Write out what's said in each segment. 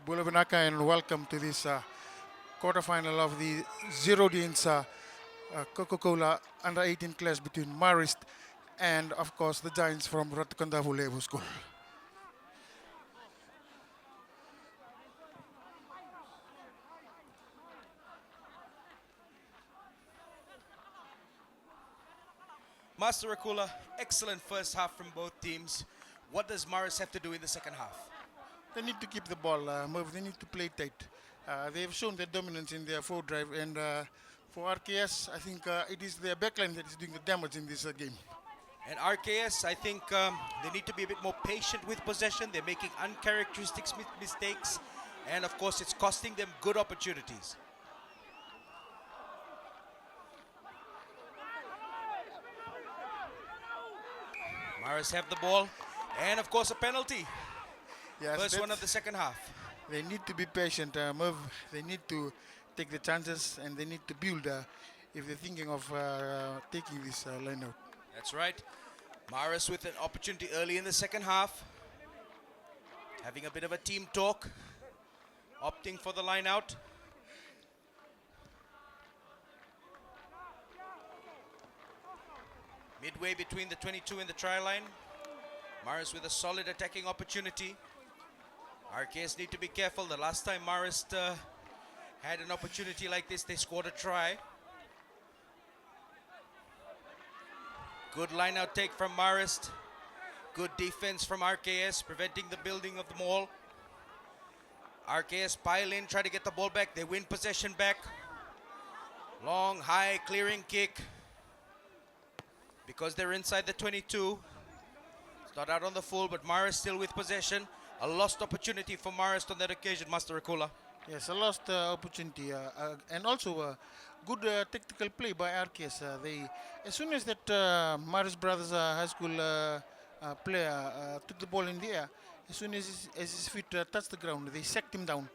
Bulavanaka, and welcome to this quarterfinal of the Zero Deans Coca-Cola Under 18 class between Marist and, of course, the Giants from Ratukanda Level School. Master Rakula, excellent first half from both teams. What does Marist have to do in the second half? They need to keep the ball moved. They need to play tight. They have shown their dominance in their forward drive, and for RKS, I think it is their backline that is doing the damage in this game. And RKS, I think they need to be a bit more patient with possession. They're making uncharacteristic mistakes, and of course, it's costing them good opportunities. Marist have the ball, and of course, a penalty. Yes, First one of the second half. They need to be patient, move. They need to take the chances, and they need to build if they're thinking of taking this line out. That's right. Marist with an opportunity early in the second half. Having a bit of a team talk. Opting for the line out. Midway between the 22 and the try line. Marist with a solid attacking opportunity. RKS need to be careful. The last time Marist had an opportunity like this, they scored a try. Good line out take from Marist. Good defense from RKS, preventing the building of the maul. RKS pile in, try to get the ball back. They win possession back. Long, high, clearing kick. Because they're inside the 22. It's not out on the full, but Marist still with possession. A lost opportunity for Marist on that occasion, Master Rakula. Yes, a lost opportunity, and also a good tactical play by RKS. As soon as that Marist Brothers High School player took the ball in the air, as soon as his feet touched the ground, they sacked him down,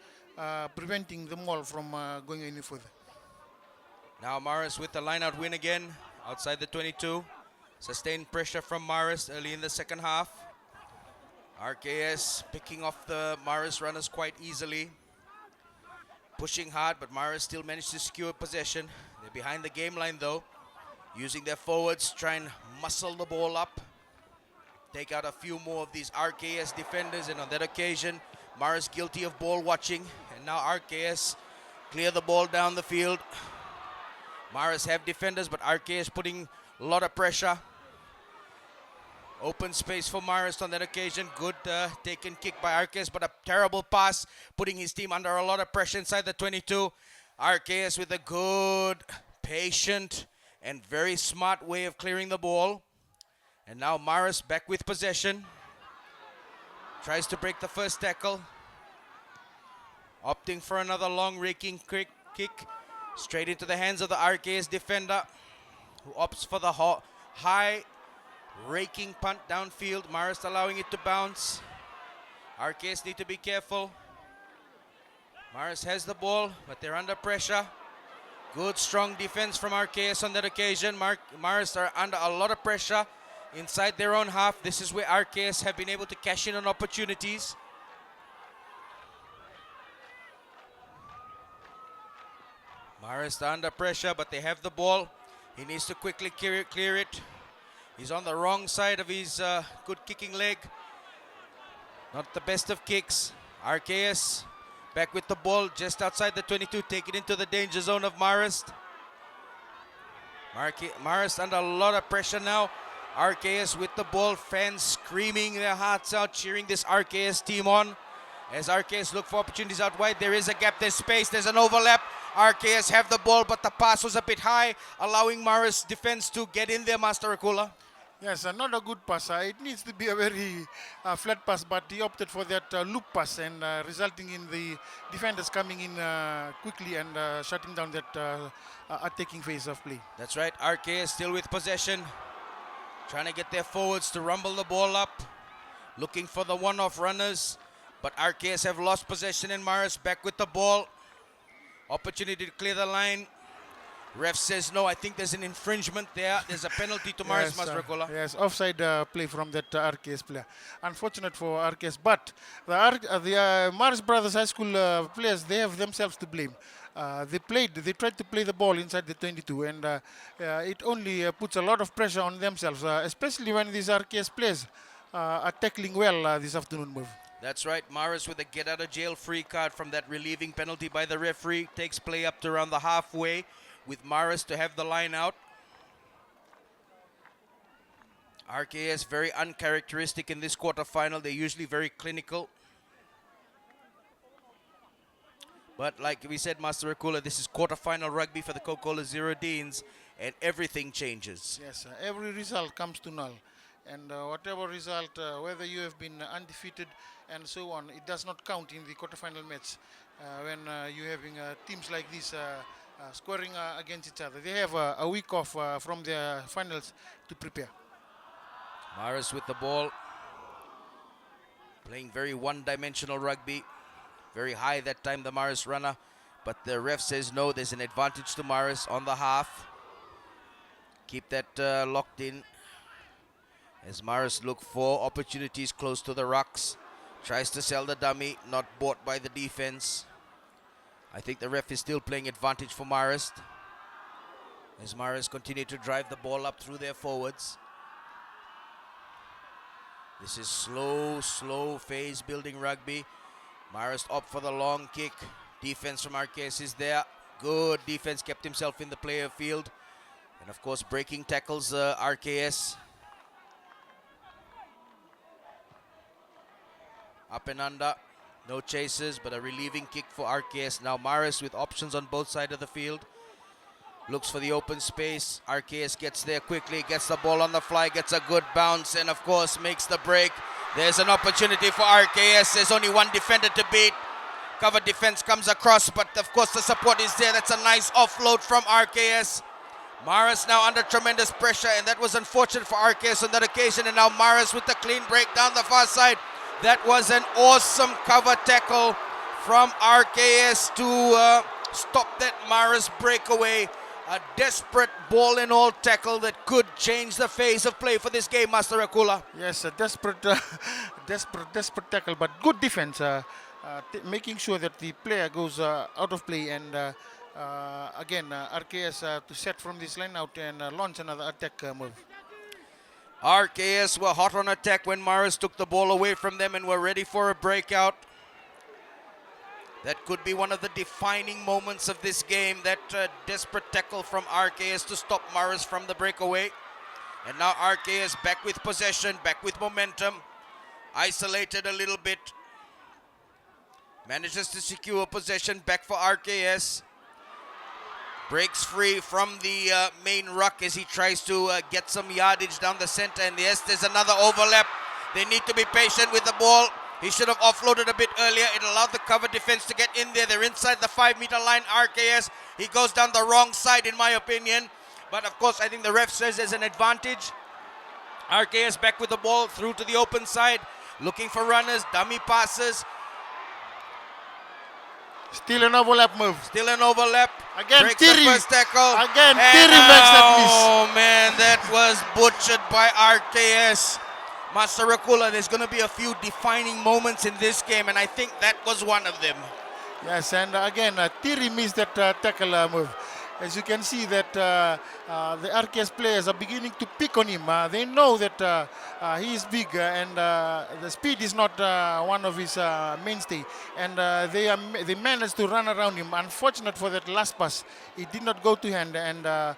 preventing the maul from going any further. Now Marist with the line-out win again, outside the 22. Sustained pressure from Marist early in the second half. RKS picking off the Marist runners quite easily. Pushing hard, but Marist still managed to secure possession. They're behind the game line though. Using their forwards, try and muscle the ball up. Take out a few more of these RKS defenders, and on that occasion, Marist guilty of ball watching. And now RKS clear the ball down the field. Marist have defenders, but RKS putting a lot of pressure. Open space for Marist on that occasion. Good taken kick by RKS, but a terrible pass, putting his team under a lot of pressure inside the 22. RKS with a good, patient, and very smart way of clearing the ball. And now Marist back with possession. Tries to break the first tackle. Opting for another long raking kick. Straight into the hands of the RKS defender, who opts for the high raking punt downfield. Marist allowing it to bounce. RKS need to be careful. Marist has the ball, but they're under pressure. Good strong defense from RKS on that occasion. Marist are under a lot of pressure inside their own half. This is where RKS have been able to cash in on opportunities. Marist are under pressure, but they have the ball. He needs to quickly clear it. He's on the wrong side of his good kicking leg. Not the best of kicks. RKS back with the ball just outside the 22. Take it into the danger zone of Marist. Marist under a lot of pressure now. RKS with the ball. Fans screaming their hearts out, cheering this RKS team on. As RKS look for opportunities out wide, there is a gap, there's space, there's an overlap. RKS have the ball, but the pass was a bit high, allowing Marist defense to get in there, Master Rakula. Yes, not a good pass. It needs to be a very flat pass, but he opted for that loop pass, and resulting in the defenders coming in quickly and shutting down that attacking phase of play. That's right, RKS still with possession, trying to get their forwards to rumble the ball up, looking for the one-off runners, but RKS have lost possession, and Marist back with the ball. Opportunity to clear the line. Ref says no. I think there's an infringement there. There's a penalty to Marist Masrakola. Yes, offside play from that RKS player. Unfortunate for RKS, but the Marist Brothers High School players, they have themselves to blame. They tried to play the ball inside the 22, and it only puts a lot of pressure on themselves, especially when these RKS players are tackling well this afternoon move. That's right. Marist with a get out of jail free card from that relieving penalty by the referee. Takes play up to around the halfway with Marist to have the line out. RKS very uncharacteristic in this quarterfinal. They're usually very clinical. But like we said, Master Akula, this is quarterfinal rugby for the Coca-Cola Zero Deans, and everything changes. Yes, every result comes to null. And whatever result, whether you have been undefeated and so on, it does not count in the quarterfinal match when you're having teams like this scoring against each other. They have a week off from their finals to prepare. Marist with the ball, playing very one-dimensional rugby. Very high that time, the Marist runner. But the ref says no, there's an advantage to Marist on the half. Keep that locked in. As Marist look for opportunities close to the rucks. Tries to sell the dummy, not bought by the defense. I think the ref is still playing advantage for Marist. As Marist continue to drive the ball up through their forwards. This is slow phase building rugby. Marist opt for the long kick. Defense from RKS is there. Good defense, kept himself in the player field. And of course, breaking tackles RKS. Up and under. No chases, but a relieving kick for RKS. Now Marist with options on both sides of the field. Looks for the open space. RKS gets there quickly, gets the ball on the fly, gets a good bounce, and of course makes the break. There's an opportunity for RKS. There's only one defender to beat. Cover defense comes across, but of course the support is there. That's a nice offload from RKS. Marist now under tremendous pressure, and that was unfortunate for RKS on that occasion. And now Marist with the clean break down the far side. That was an awesome cover tackle from RKS to stop that Marist breakaway. A desperate ball and all tackle that could change the phase of play for this game, Master Akula. Yes, a desperate tackle, but good defense, making sure that the player goes out of play, and again, RKS to set from this line out and launch another attack move. RKS were hot on attack when Marist took the ball away from them and were ready for a breakout. That could be one of the defining moments of this game, that desperate tackle from RKS to stop Marist from the breakaway. And now RKS back with possession, back with momentum. Isolated a little bit. Manages to secure possession back for RKS. Breaks free from the main ruck as he tries to get some yardage down the center. And yes, there's another overlap. They need to be patient with the ball. He should have offloaded a bit earlier. It allowed the cover defense to get in there. They're inside the 5-meter line, RKS. He goes down the wrong side, in my opinion. But of course, I think the ref says there's an advantage. RKS back with the ball through to the open side. Looking for runners, dummy passes. Still an overlap move. Still an overlap. Again, breaks Thierry. the first tackle. Again, Thierry makes that miss. Oh man, that was butchered by RKS. Master Akula, there's going to be a few defining moments in this game, and I think that was one of them. Yes, and again, Thierry missed that tackle move. As you can see that the RKS players are beginning to pick on him. They know that he is big and the speed is not one of his mainstay. And they managed to run around him. Unfortunate for that last pass, it did not go to hand, and a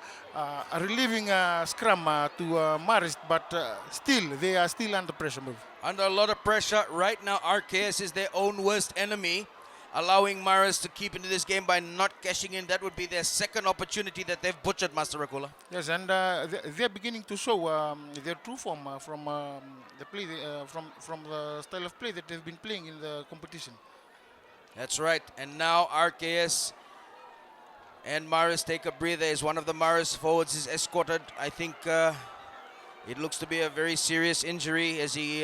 relieving scrum to Marist, but still, they are still under pressure move. Under a lot of pressure. Right now, RKS is their own worst enemy, allowing Marist to keep into this game by not cashing in. That would be their second opportunity that they've butchered, Master Akula. Yes, and they're beginning to show their true form from the play, from the style of play that they've been playing in the competition. That's right. And now RKS and Marist take a breather as one of the Marist forwards is escorted. I think it looks to be a very serious injury as he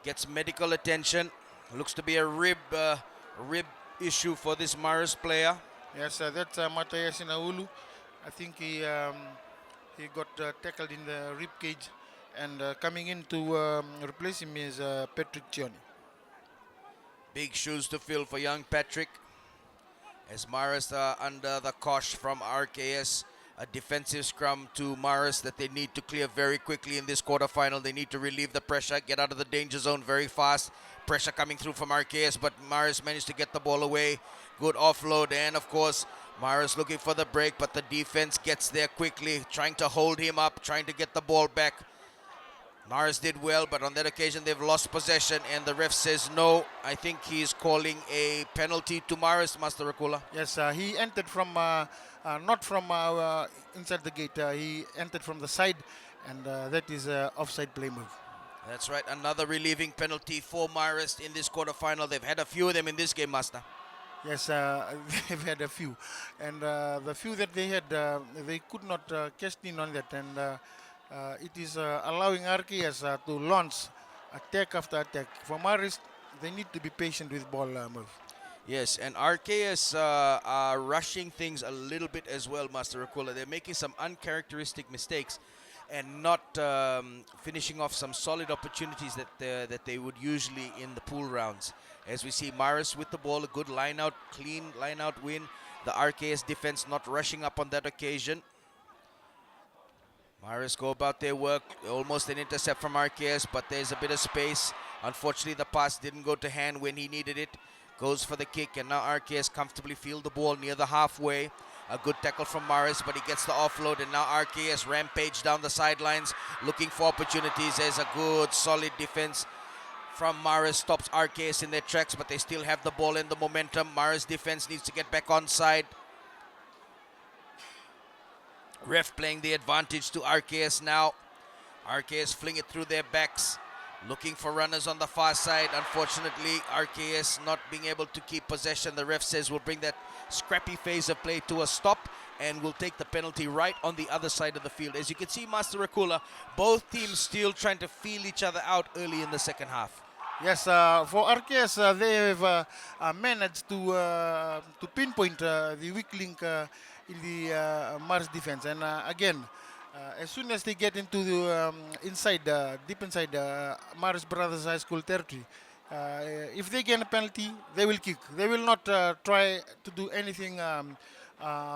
gets medical attention. Looks to be a rib issue for this Marist player. Yes, that's Matayas Inaulu. I think he got tackled in the rib cage, and coming in to replace him is Patrick Chioni. Big shoes to fill for young Patrick. As Marist under the cosh from RKS. A defensive scrum to Marist that they need to clear very quickly in this quarterfinal. They need to relieve the pressure, get out of the danger zone very fast. Pressure coming through from RKS, but Marist managed to get the ball away. Good offload, and of course, Marist looking for the break, but the defense gets there quickly, trying to hold him up, trying to get the ball back. Marist did well, but on that occasion they've lost possession, and the ref says no. I think he's calling a penalty to Marist, Master Rakula. Yes, he entered from not from inside the gate. He entered from the side, and that is offside play move. That's right, another relieving penalty for Marist in this quarterfinal. They've had a few of them in this game, Master. Yes, they've had a few, and the few that they had, they could not cash in on that, and it is allowing RKS to launch attack after attack. For Marist, they need to be patient with ball move. Yes, and RKS are rushing things a little bit as well, Master Rakula. They're making some uncharacteristic mistakes and not finishing off some solid opportunities that they would usually in the pool rounds. As we see Marist with the ball, a good line out, clean line out win. The RKS defense not rushing up on that occasion. Marist go about their work, almost an intercept from RKS, but there's a bit of space. Unfortunately, the pass didn't go to hand when he needed it. Goes for the kick, and now RKS comfortably field the ball near the halfway. A good tackle from Marist, but he gets the offload, and now RKS rampage down the sidelines, looking for opportunities. There's a good, solid defense from Marist, stops RKS in their tracks, but they still have the ball and the momentum. Marist defense needs to get back on side. Ref playing the advantage to RKS now. RKS fling it through their backs, looking for runners on the far side. Unfortunately, RKS not being able to keep possession. The ref says we'll bring that scrappy phase of play to a stop, and we'll take the penalty right on the other side of the field. As you can see, Master Rakula, both teams still trying to feel each other out early in the second half. Yes, for RKS, they have managed to pinpoint the weak link in the Mars defense, and again, as soon as they get into the inside, deep inside Marist Brothers High School territory, if they get a penalty, they will kick. They will not try to do anything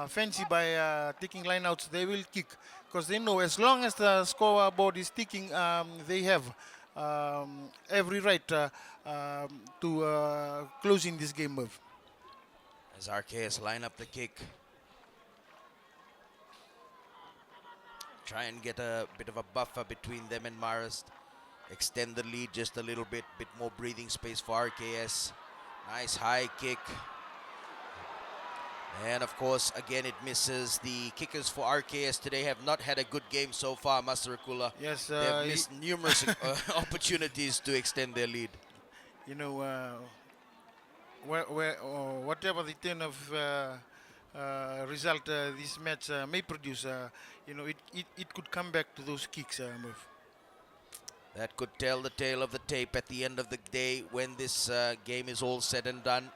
fancy by taking lineouts. They will kick because they know as long as the scoreboard is ticking, they have every right to close in this game move. As RKS line up the kick. Try and get a bit of a buffer between them and Marist. Extend the lead just a little bit more breathing space for RKS. Nice high kick. And of course, again, it misses. The kickers for RKS today have not had a good game so far, Master Rakula. Yes, They've missed numerous opportunities to extend their lead. You know, whatever the turn of result this match may produce, you know, it could come back to those kicks move. That could tell the tale of the tape at the end of the day when this game is all said and done.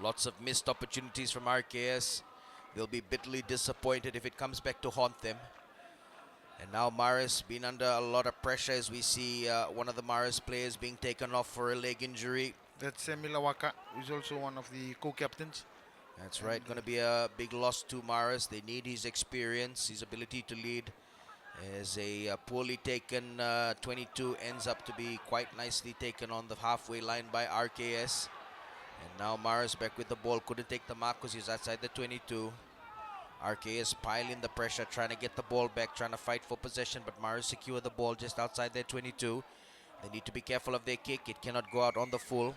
Lots of missed opportunities from RKS. They'll be bitterly disappointed if it comes back to haunt them. And now Marist been under a lot of pressure as we see one of the Marist players being taken off for a leg injury. That's Milawaka, who's also one of the co-captains. That's right, going to be a big loss to Marist. They need his experience, his ability to lead. As a poorly taken 22 ends up to be quite nicely taken on the halfway line by RKS. And now Marist back with the ball. Couldn't take the mark because he's outside the 22. RKS piling the pressure, trying to get the ball back, trying to fight for possession, but Marist secure the ball just outside their 22. They need to be careful of their kick. It cannot go out on the full.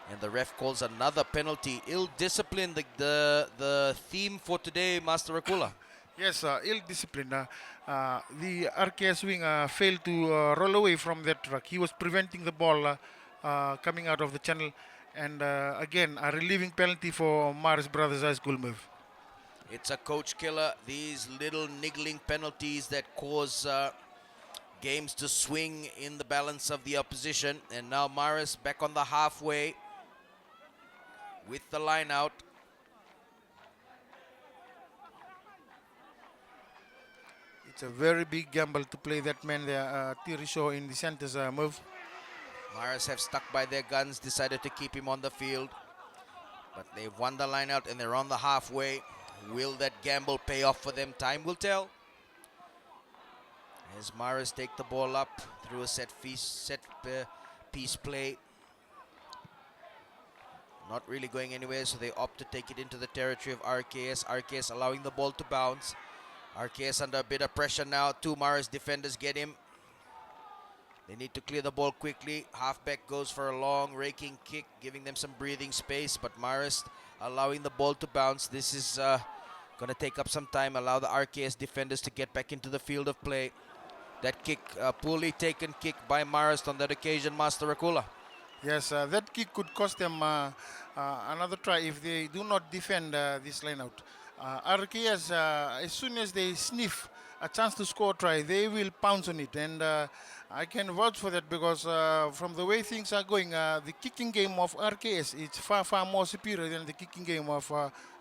And the ref calls another penalty. Ill discipline, the theme for today, Master Rakula. Yes, ill discipline. The RKS wing failed to roll away from that truck. He was preventing the ball coming out of the channel. And again, a relieving penalty for Marist Brothers High School move. It's a coach killer. These little niggling penalties that cause games to swing in the balance of the opposition. And now Marist back on the halfway with the line out. It's a very big gamble to play that man there, Tirisho in the center's move. Marist have stuck by their guns, decided to keep him on the field. But they've won the line out and they're on the halfway. Will that gamble pay off for them? Time will tell. As Marist take the ball up through a piece play. Not really going anywhere, so they opt to take it into the territory of RKS. RKS allowing the ball to bounce. RKS under a bit of pressure now. Two Marist defenders get him. They need to clear the ball quickly. Halfback goes for a long raking kick, giving them some breathing space, but Marist allowing the ball to bounce. This is going to take up some time, allow the RKS defenders to get back into the field of play. That kick, poorly taken kick by Marist on that occasion, Master Rakula. Yes, that kick could cost them another try if they do not defend this line out. RKS, as soon as they sniff a chance to score try, they will pounce on it. And I can vouch for that because from the way things are going, the kicking game of RKS is far, far more superior than the kicking game of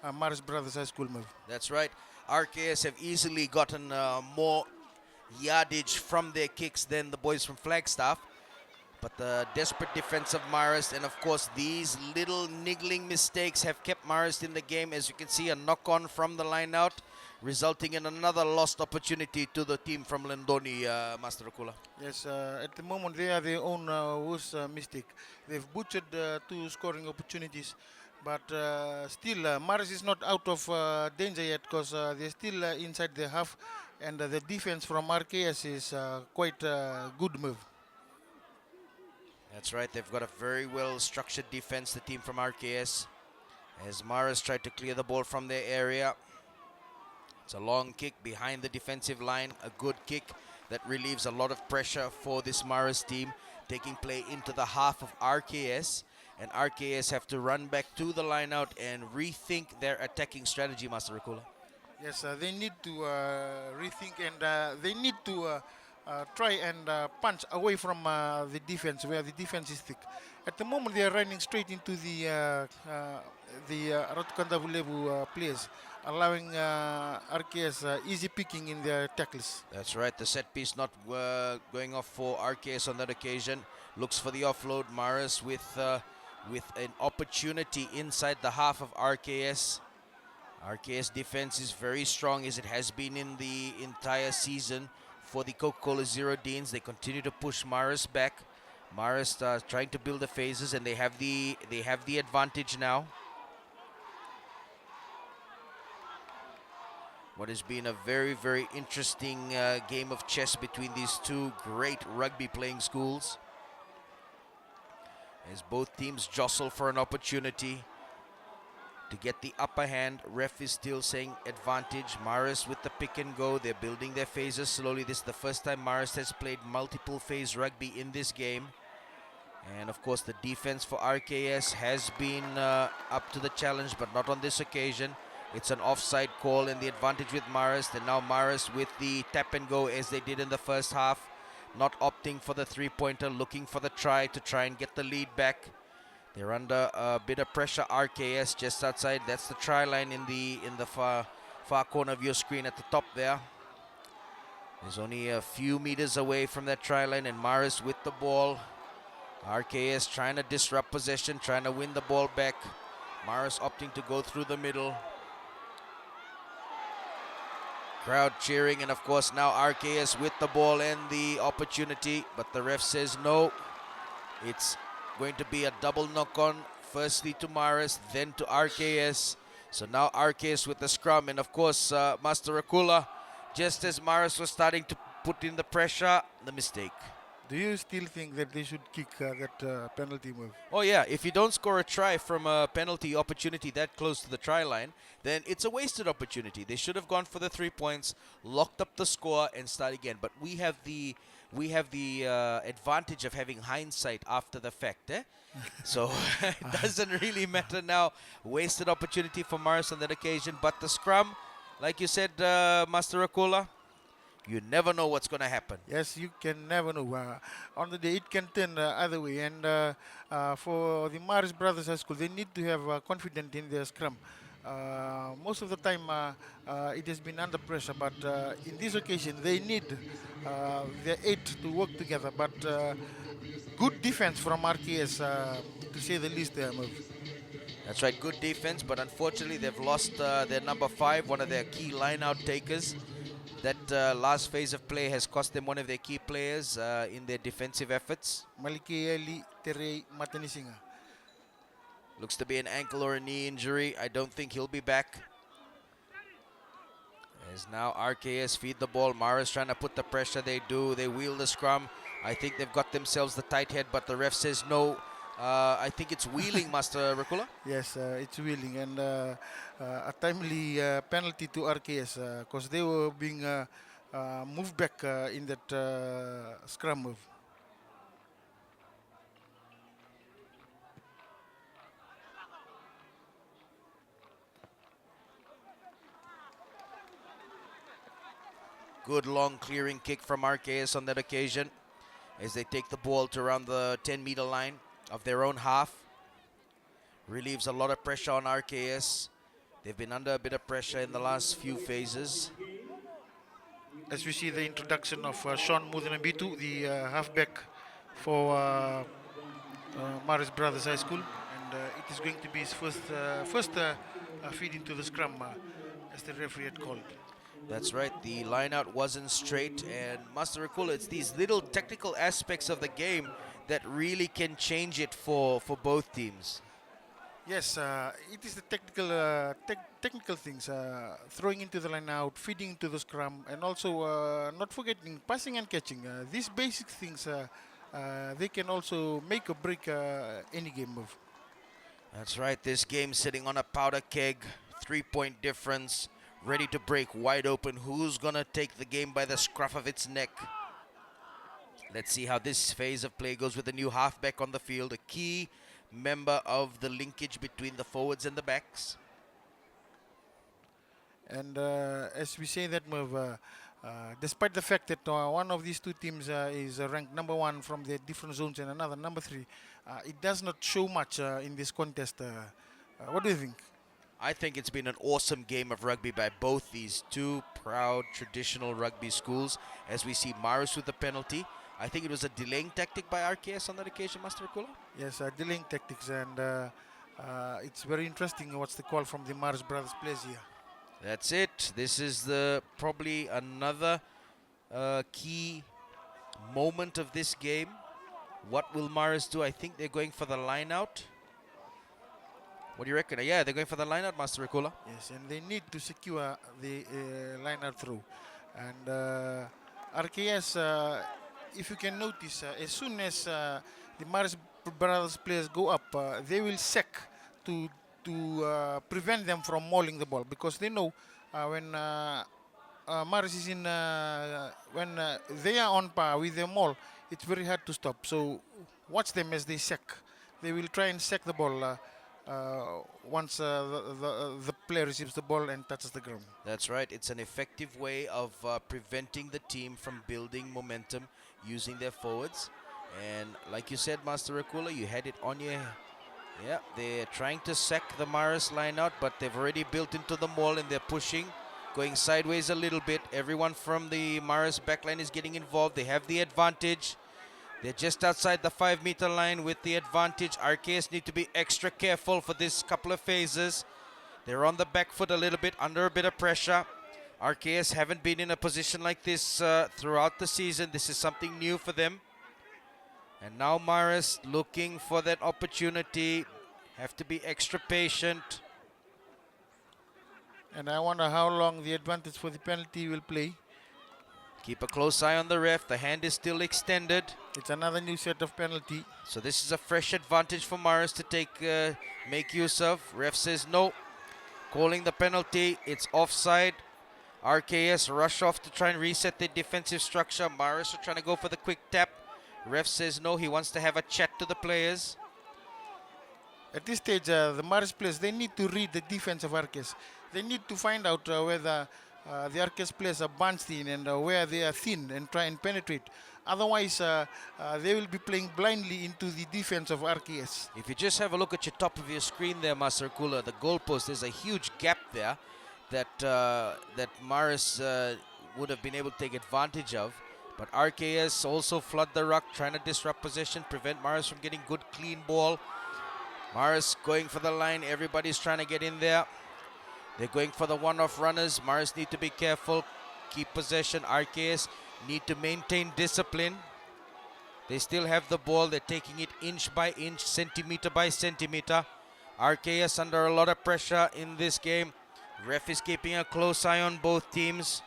Marist Brothers High School move. That's right. RKS have easily gotten more yardage from their kicks than the boys from Flagstaff. But the desperate defense of Marist, and of course these little niggling mistakes have kept Marist in the game. As you can see, a knock-on from the line-out, resulting in another lost opportunity to the team from Lendoni, Master Rakula. Yes, at the moment they are their own worst mistake. They've butchered two scoring opportunities, but still Marist is not out of danger yet because they're still inside the half, and the defense from RKS is quite a good move. That's right, they've got a very well structured defense, the team from RKS. As Marist tried to clear the ball from their area. It's a long kick behind the defensive line, a good kick that relieves a lot of pressure for this Marist team, taking play into the half of RKS. And RKS have to run back to the line out and rethink their attacking strategy, Master Rakula. Yes, they need to rethink, and they need to try and punch away from the defense, where the defense is thick. At the moment, they are running straight into the Ratukanda Vulevu players, allowing RKS easy picking in their tackles. That's right, the set piece not going off for RKS on that occasion. Looks for the offload. Marist with an opportunity inside the half of RKS. RKS defense is very strong, as it has been in the entire season for the Coca-Cola Zero Deans. They continue to push Marist back. Marist trying to build the phases, and they have the advantage now. What has been a very, very interesting game of chess between these two great rugby playing schools, as both teams jostle for an opportunity to get the upper hand. Ref is still saying advantage. Marist with the pick and go. They're building their phases slowly. This is the first time Marist has played multiple phase rugby in this game. And of course the defense for RKS has been up to the challenge, but not on this occasion. It's an offside call and the advantage with Marist. And now Marist with the tap and go, as they did in the first half. Not opting for the three-pointer, looking for the try to try and get the lead back. They're under a bit of pressure. RKS just outside. That's the try line in the far corner of your screen at the top there. There's only a few meters away from that try line, and Marist with the ball. RKS trying to disrupt possession, trying to win the ball back. Marist opting to go through the middle. Crowd cheering, and of course now RKS with the ball and the opportunity, but the ref says no. It's going to be a double knock-on, firstly to Marist, then to RKS. So now RKS with the scrum, and of course Master Rakula, just as Marist was starting to put in the pressure, the mistake. Do you still think that they should kick that penalty move? Oh yeah, if you don't score a try from a penalty opportunity that close to the try line, then it's a wasted opportunity. They should have gone for the 3 points, locked up the score, and start again. But we have the advantage of having hindsight after the fact, eh? So it doesn't really matter now. Wasted opportunity for Marist on that occasion. But the scrum, like you said, Master Rakula, you never know what's going to happen. Yes, you can never know. On the day, it can turn either way. And for the Marist Brothers High School, they need to have confidence in their scrum. Most of the time it has been under pressure, but in this occasion they need their eight to work together. But good defense from RKS, to say the least, there, Merv. That's right, good defense, but unfortunately they've lost their number 5, one of their key line-out takers. That last phase of play has cost them one of their key players in their defensive efforts. Malikieli Terei Matanisinga. Looks to be an ankle or a knee injury. I don't think he'll be back. As now RKS feed the ball. Marist trying to put the pressure. They do. They wheel the scrum. I think they've got themselves the tight head, but the ref says no. I think it's wheeling, Master Rakula. Yes, it's wheeling, and a timely penalty to RKS because they were being moved back in that scrum move. Good long clearing kick from RKS on that occasion as they take the ball to around the 10-meter line of their own half. Relieves a lot of pressure on RKS. They've been under a bit of pressure in the last few phases. As we see the introduction of Sean Mudanabitu, the halfback for Marist Brothers High School, and it is going to be his first feed into the scrum, as the referee had called. That's right, the line-out wasn't straight, and Master Rakula, it's these little technical aspects of the game that really can change it for both teams. Yes, it is the technical things, throwing into the line out, feeding into the scrum, and also not forgetting passing and catching. These basic things, they can also make or break any game move. That's right, this game sitting on a powder keg, 3-point difference, ready to break wide open. Who's gonna take the game by the scruff of its neck? Let's see how this phase of play goes with the new halfback on the field, a key member of the linkage between the forwards and the backs. And as we say that move, despite the fact that one of these two teams is ranked number 1 from the different zones and another number 3, it does not show much in this contest. What do you think? I think it's been an awesome game of rugby by both these two proud traditional rugby schools. As we see Marist with the penalty. I think it was a delaying tactic by RKS on that occasion, Master Rakula. Yes, delaying tactics, and it's very interesting what's the call from the Marist Brothers players here. That's it. This is probably another key moment of this game. What will Marist do? I think they're going for the line out. What do you reckon? Yeah, they're going for the line out, Master Rakula. Yes, and they need to secure the line out through. And RKS, if you can notice, as soon as the Marist Brothers players go up, they will sack to prevent them from mauling the ball, because they know when Marist is in, when they are on par with the maul, it's very hard to stop. So watch them as they sack. They will try and sack the ball once the player receives the ball and touches the ground. That's right. It's an effective way of preventing the team from building momentum using their forwards. And like you said, Master Rakula, you had it on your... Yeah, they're trying to sack the Marist line out, but they've already built into the maul and they're pushing, going sideways a little bit. Everyone from the Marist backline is getting involved. They have the advantage. They're just outside the 5-meter line with the advantage. RKS need to be extra careful for this couple of phases. They're on the back foot a little bit, under a bit of pressure. RKS haven't been in a position like this throughout the season. This is something new for them. And now Marist looking for that opportunity. Have to be extra patient. And I wonder how long the advantage for the penalty will play. Keep a close eye on the ref. The hand is still extended. It's another new set of penalty. So this is a fresh advantage for Marist to make use of. Ref says no. Calling the penalty. It's offside. RKS rush off to try and reset their defensive structure. Marist are trying to go for the quick tap. Ref says no. He wants to have a chat to the players. At this stage, the Marist players, they need to read the defense of RKS. They need to find out whether the RKS players are bunched in and where they are thin and try and penetrate. Otherwise, they will be playing blindly into the defense of RKS. If you just have a look at your top of your screen there, Master Kula, the goalpost, there's a huge gap there that Marist would have been able to take advantage of. But RKS also flood the ruck, trying to disrupt possession, prevent Marist from getting good clean ball. Marist going for the line, everybody's trying to get in there. They're going for the one-off runners. Marist need to be careful, keep possession. RKS need to maintain discipline. They still have the ball. They're taking it inch by inch, centimeter by centimeter. RKS under a lot of pressure in this game. Ref is keeping a close eye on both teams.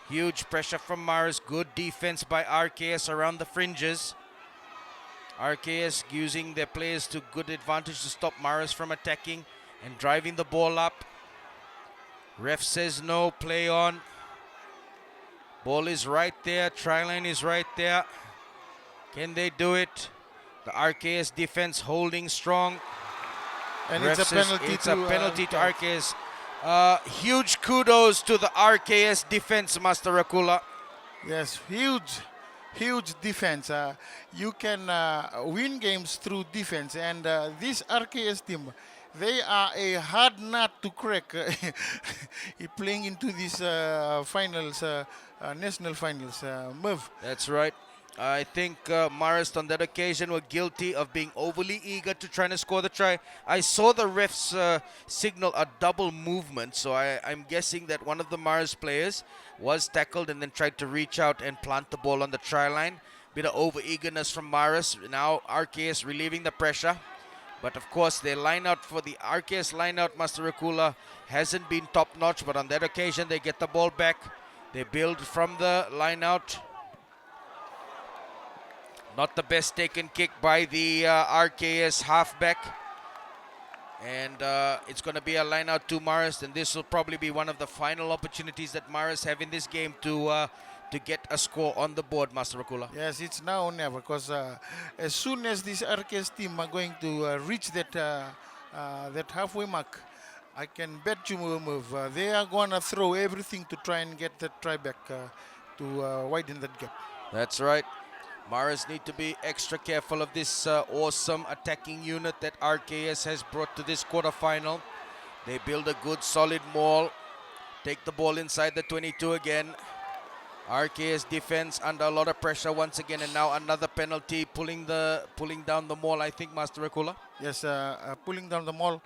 Huge pressure from Marist. Good defense by RKS around the fringes. RKS using their players to good advantage to stop Marist from attacking and driving the ball up. Ref says no, play on. Ball is right there, try line is right there. Can they do it? The RKS defense holding strong. And Ref it's a says penalty it's to a penalty to RKS. Huge kudos to the RKS defense, Master Rakula. Yes, huge defense. You can win games through defense, and this RKS team, they are a hard nut to crack. Playing into these finals, national finals. Merv. That's right. I think Marist on that occasion were guilty of being overly eager to try to score the try. I saw the refs signal a double movement, so I'm guessing that one of the Marist players was tackled and then tried to reach out and plant the ball on the try line. Bit of over eagerness from Marist. Now RKS relieving the pressure. But of course, their lineout for the RKS lineout, Master Rakula, hasn't been top notch. But on that occasion, they get the ball back. They build from the lineout. Not the best taken kick by the RKS halfback. And it's going to be a line out to Marist, and this will probably be one of the final opportunities that Marist have in this game to get a score on the board, Master Rakula. Yes, it's now or never, because as soon as this RKS team are going to reach that halfway mark, I can bet you move. They are going to throw everything to try and get that try back to widen that gap. That's right. Marist need to be extra careful of this awesome attacking unit that RKS has brought to this quarterfinal. They build a good solid maul. Take the ball inside the 22 again. RKS defense under a lot of pressure once again, and now another penalty, pulling down the maul, I think, Master Rakula. Yes, pulling down the maul,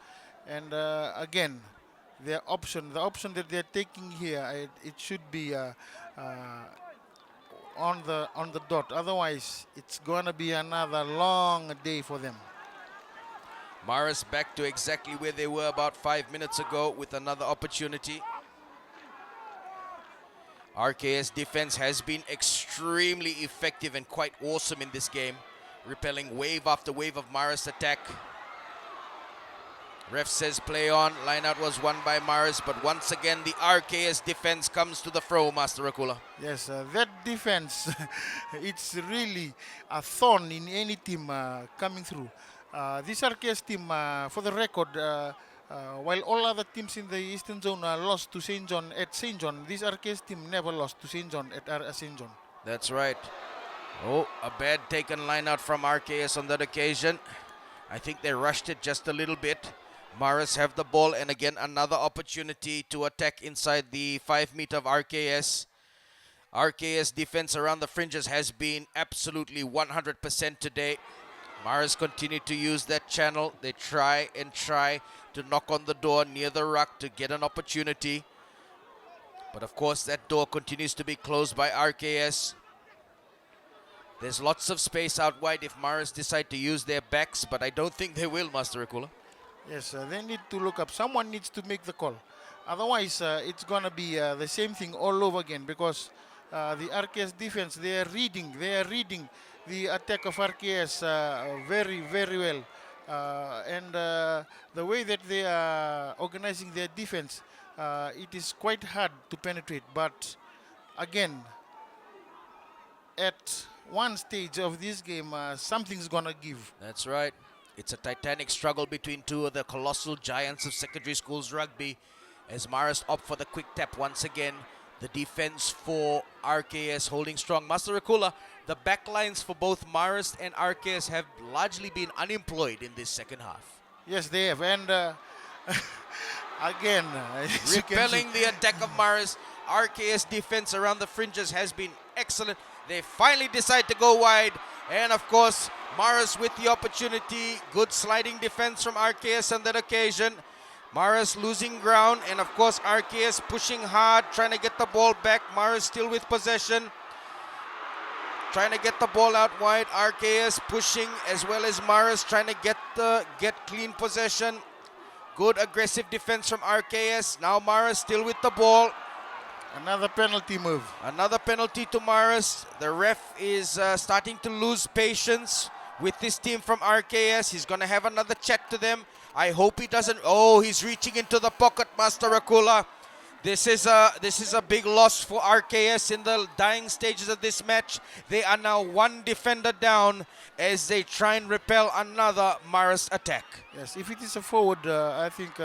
and again, the option that they're taking here, it should be on the dot. Otherwise, it's gonna be another long day for them. Marist back to exactly where they were about 5 minutes ago with another opportunity. RKS defense has been extremely effective and quite awesome in this game, repelling wave after wave of Marist attack. Ref says play on. Lineout was won by Marist, but once again the RKS defense comes to the fro, Master Rakula. Yes, that defense, it's really a thorn in any team coming through. This RKS team, for the record, while all other teams in the Eastern Zone lost to St. John at St. John, this RKS team never lost to St. John at St. John. That's right. Oh, a bad taken lineout from RKS on that occasion. I think they rushed it just a little bit. Marist have the ball, and again another opportunity to attack inside the 5 meter of RKS. RKS defense around the fringes has been absolutely 100% today. Marist continue to use that channel. They try to knock on the door near the ruck to get an opportunity. But of course that door continues to be closed by RKS. There's lots of space out wide if Marist decide to use their backs, but I don't think they will, Master Rakula. Yes, they need to look up. Someone needs to make the call. Otherwise, it's going to be the same thing all over again, because the RKS defense, they are reading the attack of RKS very, very well. And the way that they are organizing their defense, it is quite hard to penetrate. But again, at one stage of this game, something's going to give. That's right. It's a titanic struggle between two of the colossal giants of secondary schools rugby. as Marist opt for the quick tap once again. The defense for RKS holding strong. Master Rakula, the backlines for both Marist and RKS have largely been unemployed in this second half. Yes, they have. And again, as you can see, Repelling the attack of Marist. RKS defense around the fringes has been excellent. They finally decide to go wide. And of course, Marist with the opportunity. Good sliding defense from RKS on that occasion. Marist losing ground, and of course RKS pushing hard, trying to get the ball back. Marist still with possession, trying to get the ball out wide. RKS pushing as well as Marist trying to get clean possession. Good aggressive defense from RKS. Now Marist still with the ball. another penalty move. Another penalty to Marist. The ref is starting to lose patience with this team from RKS. He's going to have another chat to them. I hope he doesn't. Oh, he's reaching into the pocket, Master Rakula. This is a big loss for RKS in the dying stages of this match. They are now one defender down as they try and repel another Marist attack. Yes, if it is a forward, I think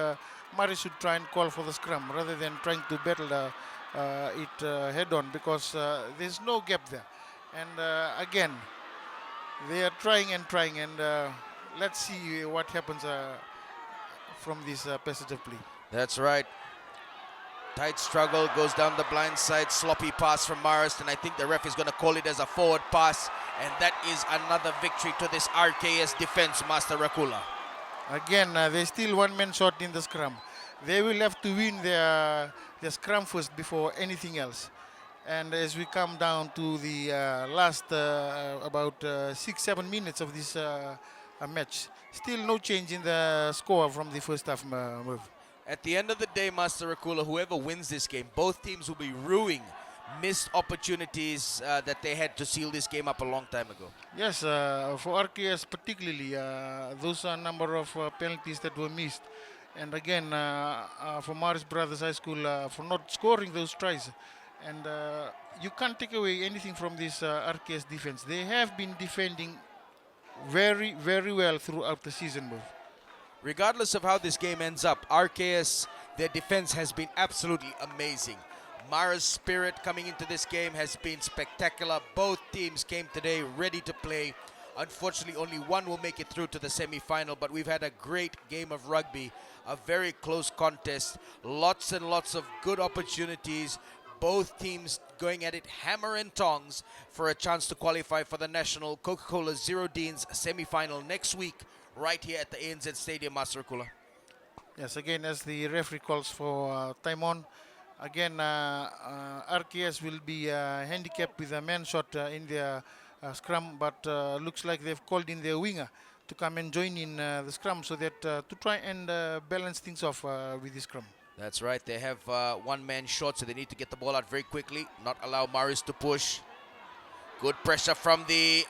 Marist should try and call for the scrum rather than trying to battle it head on, because there's no gap there. And again, they are trying and trying, and let's see what happens from this passage of play. That's right. Tight struggle, goes down the blind side, sloppy pass from Marist, and I think the ref is going to call it as a forward pass, and that is another victory to this RKS defense, Master Rakula. Again, there's still one man short in the scrum. They will have to win their scrum first before anything else. And as we come down to the last about 6-7 minutes of this match, still no change in the score from the first half move. At the end of the day, Master Rakula, whoever wins this game, both teams will be ruining missed opportunities that they had to seal this game up a long time ago. Yes, for RKS particularly, those are a number of penalties that were missed. And again, for Marist Brothers High School, for not scoring those tries. And you can't take away anything from this RKS defense. They have been defending very, very well throughout the season move. Regardless of how this game ends up, RKS, their defense has been absolutely amazing. Mara's spirit coming into this game has been spectacular. Both teams came today ready to play. Unfortunately, only one will make it through to the semi-final, but we've had a great game of rugby, a very close contest, lots and lots of good opportunities. Both teams going at it hammer and tongs for a chance to qualify for the National Coca-Cola Zero Deans semi-final next week, right here at the ANZ Stadium, Master Rakula. Yes, again, as the referee calls for time on, again, RKS will be handicapped with a man shot in their scrum, but looks like they've called in their winger to come and join in the scrum so that to try and balance things off with the scrum. That's right, they have one man short, so they need to get the ball out very quickly, not allow Marist to push. Good pressure from the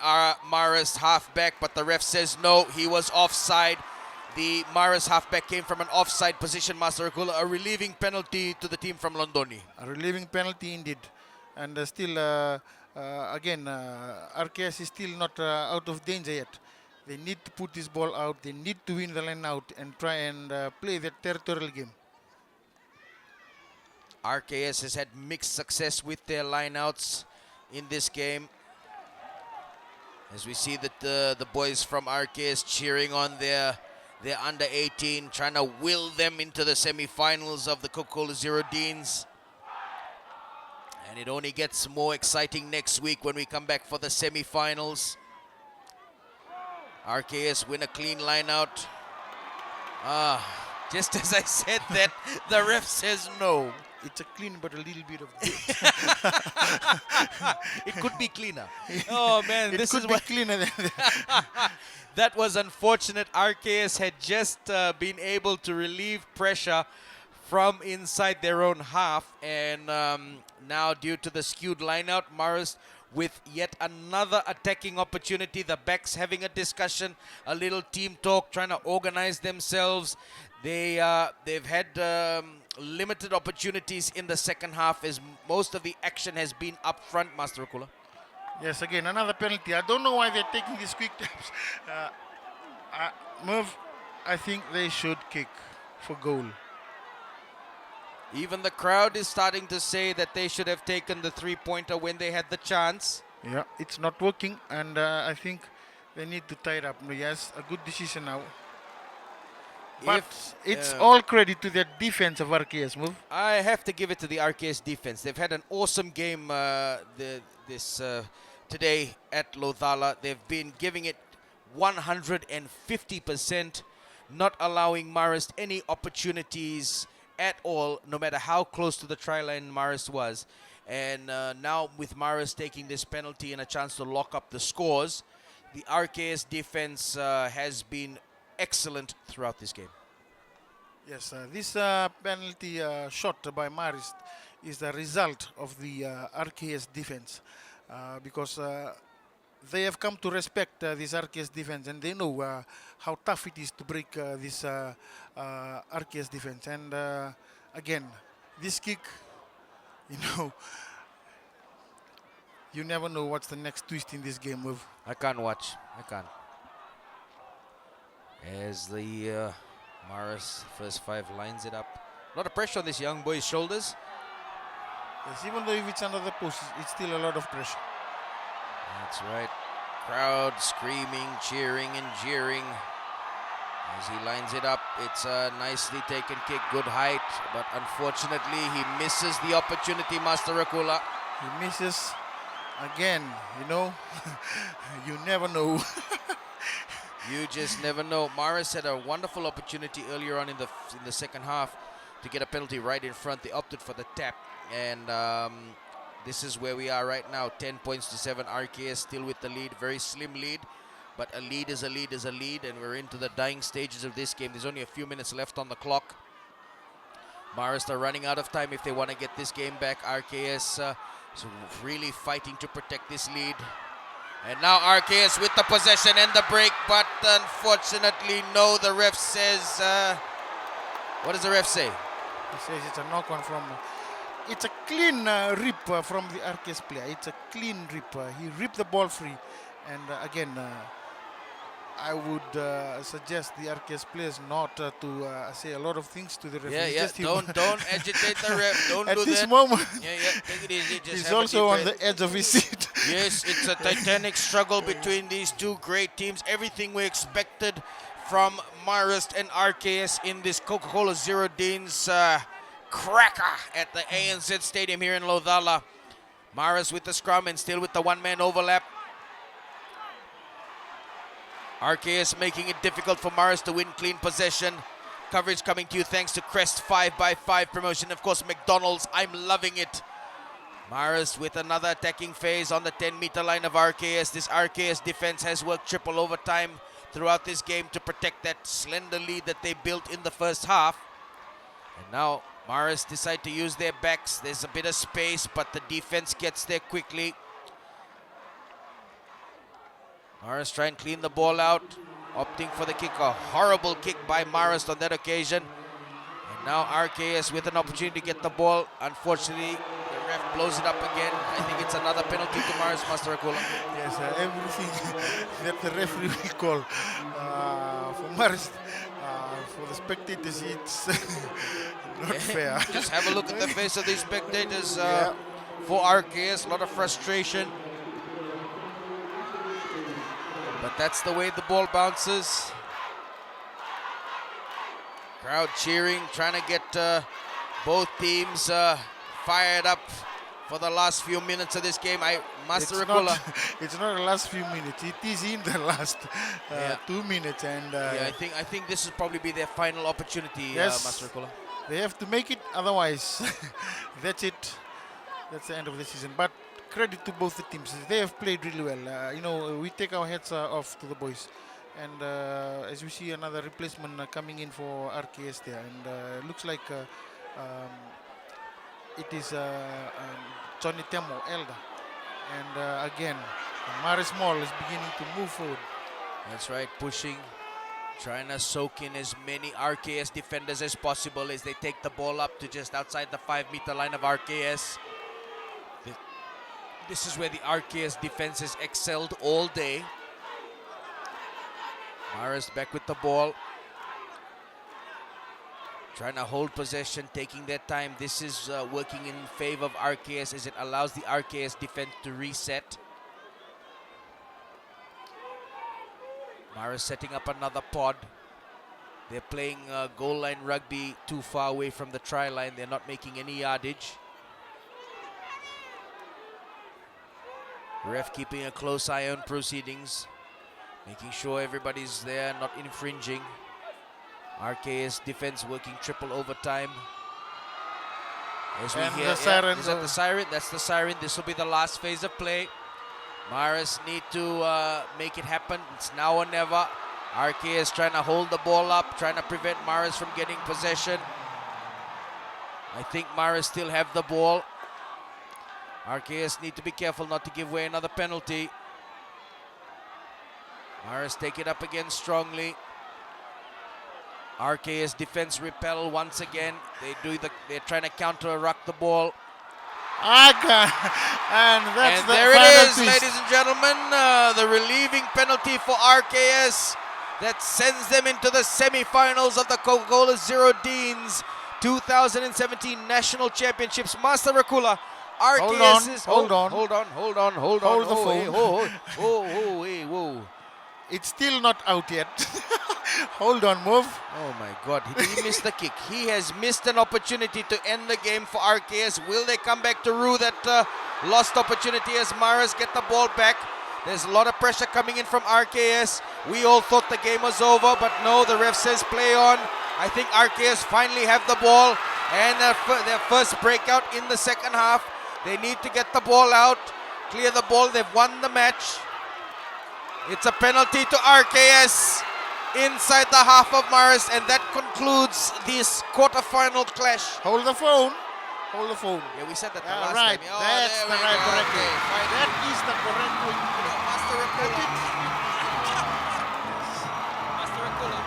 Marist halfback, but the ref says no, he was offside. The Marist halfback came from an offside position, Master Rakula, a relieving penalty to the team from Londoni. A relieving penalty indeed. And still, again, RKS is still not out of danger yet. They need to put this ball out, they need to win the line out and try and play that territorial game. RKS has had mixed success with their lineouts in this game. As we see that the boys from RKS cheering on their under 18, trying to will them into the semi-finals of the Coca-Cola Zero Deans. And it only gets more exciting next week when we come back for the semi-finals. RKS win a clean lineout. Just as I said that, the ref says no. It's a clean but a little bit of it could be cleaner. Oh man, it this could is be what cleaner than that was unfortunate. RKS had just been able to relieve pressure from inside their own half, and now due to the skewed lineout, Marist with yet another attacking opportunity. The backs having a discussion, a little team talk, trying to organize themselves. They've had limited opportunities in the second half as most of the action has been up front, Master Rakula. Yes, again, another penalty. I don't know why they're taking these quick taps. Merv, I think they should kick for goal. Even the crowd is starting to say that they should have taken the three-pointer when they had the chance. Yeah, it's not working, and I think they need to tie it up. Yes, a good decision now. But it's all credit to the defense of RKS move. I have to give it to the RKS defense. They've had an awesome game today at Lothala. They've been giving it 150%, not allowing Marist any opportunities at all, no matter how close to the try line Marist was. And now with Marist taking this penalty and a chance to lock up the scores, the RKS defense has been excellent throughout this game. Yes, this penalty shot by Marist is the result of the RKS defense because they have come to respect this RKS defense, and they know how tough it is to break this RKS defense. And again, this kick, you know, you never know what's the next twist in this game move. I can't watch. I can't. As the Marist first five lines it up. A lot of pressure on this young boy's shoulders. Yes, even though if it's under the post, it's still a lot of pressure. That's right. Crowd screaming, cheering, and jeering as he lines it up. It's a nicely taken kick, good height, but unfortunately he misses the opportunity, Master Rakula. He misses again, you know. You never know. You just never know. Marist had a wonderful opportunity earlier on in the second half to get a penalty right in front. They opted for the tap, and this is where we are right now. 10 points to 7. RKS still with the lead, very slim lead, but a lead is a lead is a lead, and we're into the dying stages of this game. There's only a few minutes left on the clock. Marist are running out of time if they want to get this game back. RKS is really fighting to protect this lead. And now RKS with the possession and the break, but unfortunately, no, the ref says, what does the ref say? He says it's a knock-on from, it's a clean rip from the RKS player. It's a clean rip. He ripped the ball free. And again, I would suggest the RKS players not to say a lot of things to the ref. Yeah, don't agitate the ref. Don't do that. At this moment, take it easy. Just he's also on the edge of his seat. Yes, it's a titanic struggle between these two great teams. Everything we expected from Marist and RKS in this Coca-Cola Zero Deans cracker at the ANZ Stadium here in Lothala. Marist with the scrum and still with the one-man overlap. RKS making it difficult for Marist to win clean possession. Coverage coming to you thanks to Crest 5x5 promotion. Of course, McDonald's, I'm loving it. Marist with another attacking phase on the 10-meter line of RKS. This RKS defense has worked triple overtime throughout this game to protect that slender lead that they built in the first half. And now Marist decide to use their backs. There's a bit of space, but the defense gets there quickly. Marist try and clean the ball out, opting for the kick. A horrible kick by Marist on that occasion. And now RKS with an opportunity to get the ball. Unfortunately, the ref blows it up again. I think it's another penalty to Marist, Master Akula. Yes, everything that the referee will call for Marist, for the spectators, it's not fair. Just have a look at the face of these spectators for RKS. A lot of frustration. But that's the way the ball bounces. Crowd cheering, trying to get both teams fired up for the last few minutes of this game. Master Akula. It's not the last few minutes. It is in the last 2 minutes. And I think this will probably be their final opportunity, yes, Master Akula. They have to make it, otherwise that's it. That's the end of the season. But credit to both the teams. They have played really well. You know, we take our hats off to the boys. And as we see another replacement coming in for RKS there. And looks like it is Johnny Temo, Elder. And again, Marist Mall is beginning to move forward. That's right, pushing, trying to soak in as many RKS defenders as possible as they take the ball up to just outside the 5-meter line of RKS. This is where the RKS defense has excelled all day. Marist back with the ball. Trying to hold possession, taking their time. This is working in favor of RKS as it allows the RKS defense to reset. Marist setting up another pod. They're playing goal line rugby too far away from the try line. They're not making any yardage. Ref keeping a close eye on proceedings, making sure everybody's there, not infringing. RKS defense working triple overtime. As we And hear, the siren. is that the siren? That's the siren. This will be the last phase of play. Marist need to make it happen. It's now or never. RKS trying to hold the ball up, trying to prevent Marist from getting possession. I think Marist still have the ball. RKS need to be careful not to give away another penalty. Marist take it up again strongly. RKS defense repel once again. They're trying to counter-ruck the ball. Aga. And that's And the there final it is, twist. ladies and gentlemen. The relieving penalty for RKS that sends them into the semi-finals of the Coca-Cola Zero Deans 2017 National Championships. Master Rakula, RKS is... Hold on. Hold on. Hold the Oh, phone. hey, whoa. It's still not out yet. Hold on, move. Oh my God, he missed the kick. He has missed an opportunity to end the game for RKS. Will they come back to rue that lost opportunity as Marist get the ball back? There's a lot of pressure coming in from RKS. We all thought the game was over, but no, the ref says play on. I think RKS finally have the ball and their first breakout in the second half. They need to get the ball out, clear the ball. They've won the match. It's a penalty to RKS inside the half of Marist, and that concludes this quarterfinal clash. Hold the phone. Hold the phone. Yeah, we said that the Yeah, last right. time. Oh, That's there the we right go. correct way. Okay, fine. That is the correct way. Master Rakula. Master Rakula,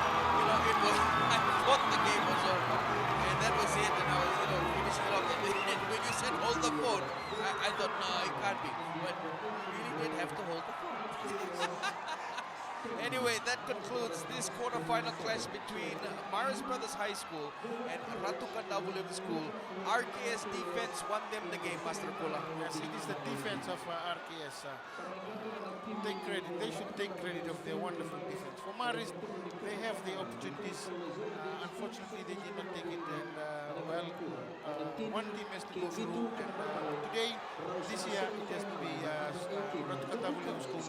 it was, I thought the game was over, and that was it, and I was, finishing it off. And when you said hold the phone, I thought, no, it can't be. But you really did have to hold the phone. Anyway, that concludes this quarterfinal clash between Marist Brothers High School and Ratu Kandavulem School. RKS defense won them the game, Master Rakula. Yes, it is the defense of RKS. Take credit. They should take credit of their wonderful defense. For Marist, they have the opportunities. Unfortunately, they did not take it. And one team has to go through. And today, this year, it has to be Ratu School.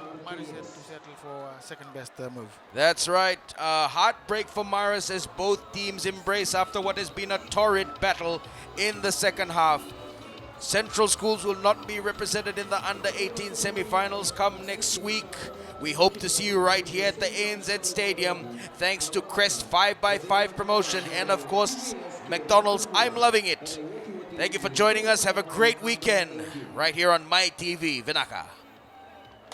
And Marist has to settle for second best move. That's right. Heartbreak for Marist as both teams embrace after what has been a torrid battle in the second half. Central Schools will not be represented in the under-18 semi-finals come next week. We hope to see you right here at the ANZ Stadium. Thanks to Crest 5x5 promotion and of course McDonald's I'm Loving It. Thank you for joining us. Have a great weekend right here on My TV Vinaka.